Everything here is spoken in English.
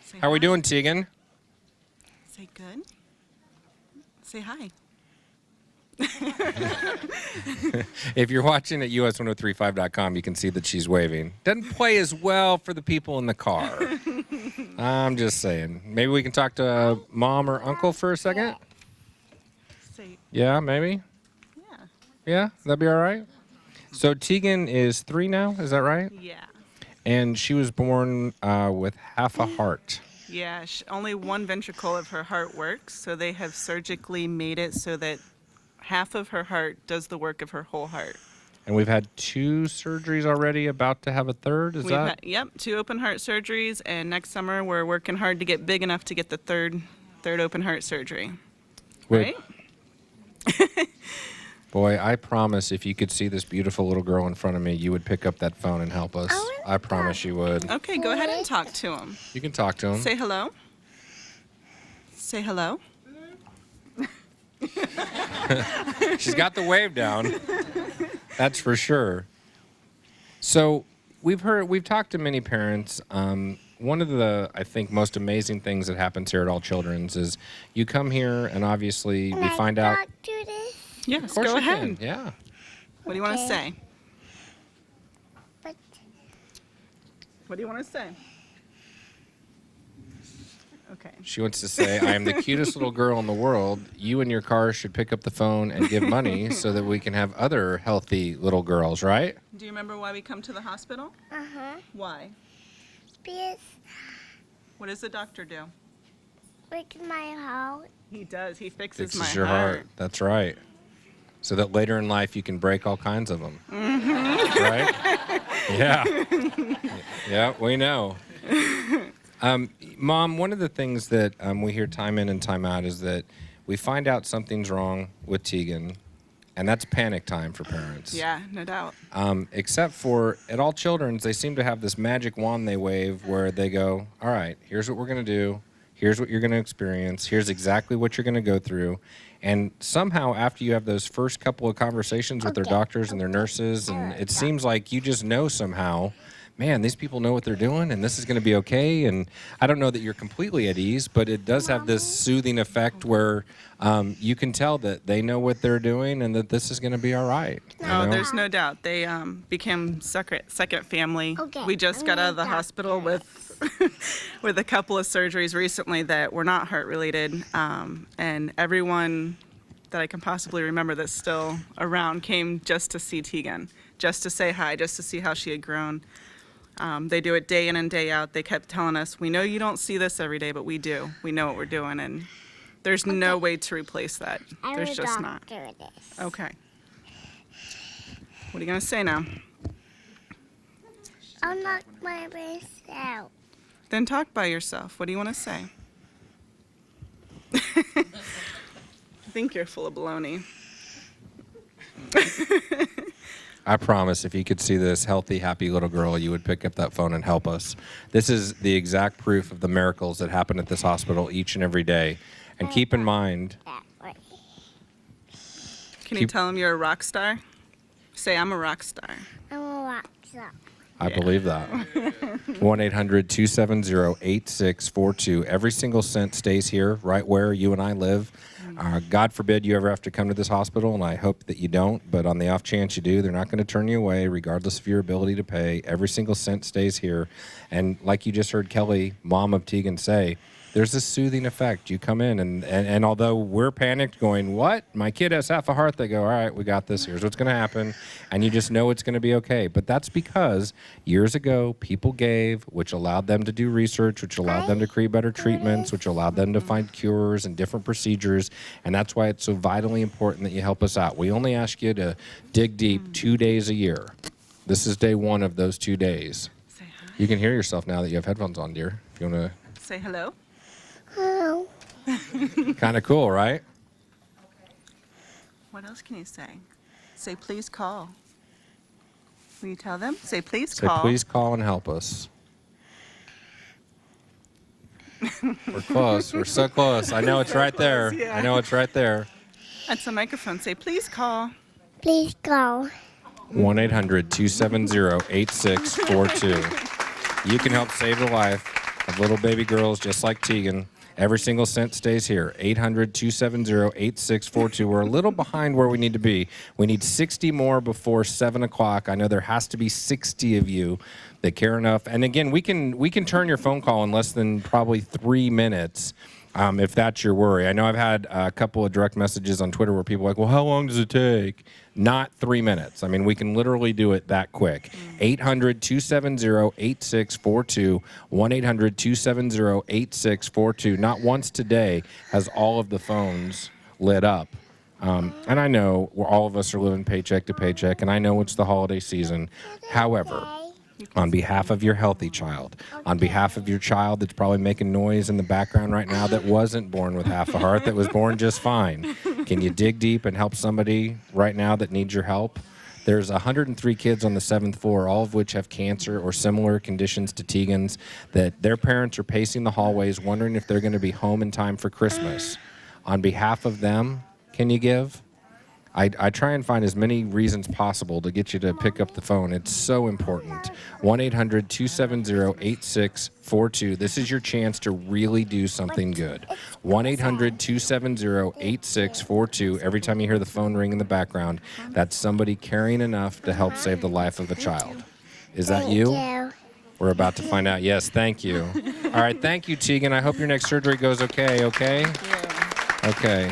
Say How are we hi. doing, Tegan? Say good. Say hi. If you're watching at us1035.com, you can see that she's waving. Doesn't play as well for the people in the car. I'm just saying. Maybe we can talk to mom or uncle for a second? Say, Yeah, maybe? yeah. Yeah, that'd be all right? So Tegan is 3 now, is that right? Yeah. And she was born with half a heart. Yeah, only one ventricle of her heart works, so they have surgically made it so that half of her heart does the work of her whole heart. And we've had 2 surgeries already, about to have a third, is that? Yep, 2 open heart surgeries, and next summer we're working hard to get big enough to get the third open heart surgery. Wait. Right? Boy, I promise if you could see this beautiful little girl in front of me, you would pick up that phone and help us. I promise you would. Okay, go ahead and talk to him. You can talk to him. Say hello. Say hello. She's got the wave down. That's for sure. So we've talked to many parents. One of the, I think, most amazing things that happens here at All Children's is you come here and obviously we find out. Yes, Of course go you ahead. can. Yeah. What do you want to say? But What do you want to say? Okay. She wants to say, I am the cutest little girl in the world. You in your car should pick up the phone and give money so that we can have other healthy little girls, right? Do you remember why we come to the hospital? Why? because What does the doctor do? with my heart, He does. He fixes Fixes my your heart. That's right. So that later in life you can break all kinds of them. Right? Yeah. Yeah, we know. Mom, one of the things that we hear time in and time out is that we find out something's wrong with Tegan, and that's panic time for parents. Yeah, no doubt. Except for at All Children's, they seem to have this magic wand they wave where they go, all right, here's what we're going to do. Here's what you're going to experience. Here's exactly what you're going to go through. And somehow after you have those first couple of conversations with their doctors and their nurses, and it seems like you just know somehow, man, these people know what they're doing and this is going to be okay. And I don't know that you're completely at ease, but it does have this soothing effect where you can tell that they know what they're doing and that this is going to be all right. you Oh, know? there's no doubt. They became second family. Okay, We just I'm got gonna out of the talk hospital with with a couple of surgeries recently that were not heart related, and everyone that I can possibly remember that's still around came just to see Tegan, just to say hi, just to see how she had grown. They do it day in and day out. They kept telling us, we know you don't see this every day, but we do. We know what we're doing, and there's no way to replace that. I There's will just not. doctor this. Okay. What are you going to say now? I'll knock my wrist out. Then talk by yourself. What do you want to say? I think you're full of baloney. I promise if you could see this healthy, happy little girl, you would pick up that phone and help us. This is the exact proof of the miracles that happen at this hospital each and every day. And keep in mind, That way. Can you tell him you're a rock star? Say, I'm a rock star. I'm a rock star. I believe that. 1-800-270-8642. Every single cent stays here, right where you and I live. God forbid you ever have to come to this hospital, and I hope that you don't. But on the off chance you do, they're not going to turn you away, regardless of your ability to pay. Every single cent stays here. And like you just heard Kelly, mom of Tegan, say, there's this soothing effect. You come in, and although we're panicked going, what? My kid has half a heart, they go, all right, we got this. Here's what's going to happen. And you just know it's going to be okay. But that's because years ago, people gave, which allowed them to do research, which allowed them to create better treatments, which allowed them to find cures and different procedures. And that's why it's so vitally important that you help us out. We only ask you to dig deep 2 days a year. This is day 1 of those 2 days. Say hi. You can hear yourself now that you have headphones on, dear. If you want Say hello. Oh, to, kind of cool, right? What else can you say? Say, please call. Will you tell them? Say, please Say, call. please call and help us. We're close. We're so close. I know it's right there. yeah. I know it's right there. That's the microphone. Say, please call. please go. 1-800-270-8642. You can help save the life of have little baby girls just like Tegan. Every single cent stays here. 800-270-8642. We're a little behind where we need to be. We need 60 more before 7 o'clock. I know there has to be 60 of you that care enough. And again, we can turn your phone call in less than probably 3 minutes. If that's your worry. I know I've had a couple of direct messages on Twitter where people are like, well, how long does it take? Not 3 minutes. I mean, we can literally do it that quick. 800-270-8642, 1-800-270-8642. Not once today has all of the phones lit up. And I know all of us are living paycheck to paycheck, and I know it's the holiday season. However, on behalf of your healthy child, on behalf of your child that's probably making noise in the background right now that wasn't born with half a heart, that was born just fine, can you dig deep and help somebody right now that needs your help? There's 103 kids on the 7th floor, all of which have cancer or similar conditions to Tegan's, that their parents are pacing the hallways wondering if they're going to be home in time for Christmas. On behalf of them, can you give? I try and find as many reasons possible to get you to pick up the phone. It's so important. 1-800-270-8642. This is your chance to really do something good. 1-800-270-8642. Every time you hear the phone ring in the background, that's somebody caring enough to help save the life of a child. Is that you? We're about to find out. Yes, thank you. All right, thank you, Tegan. I hope your next surgery goes okay, okay? Yeah. Okay.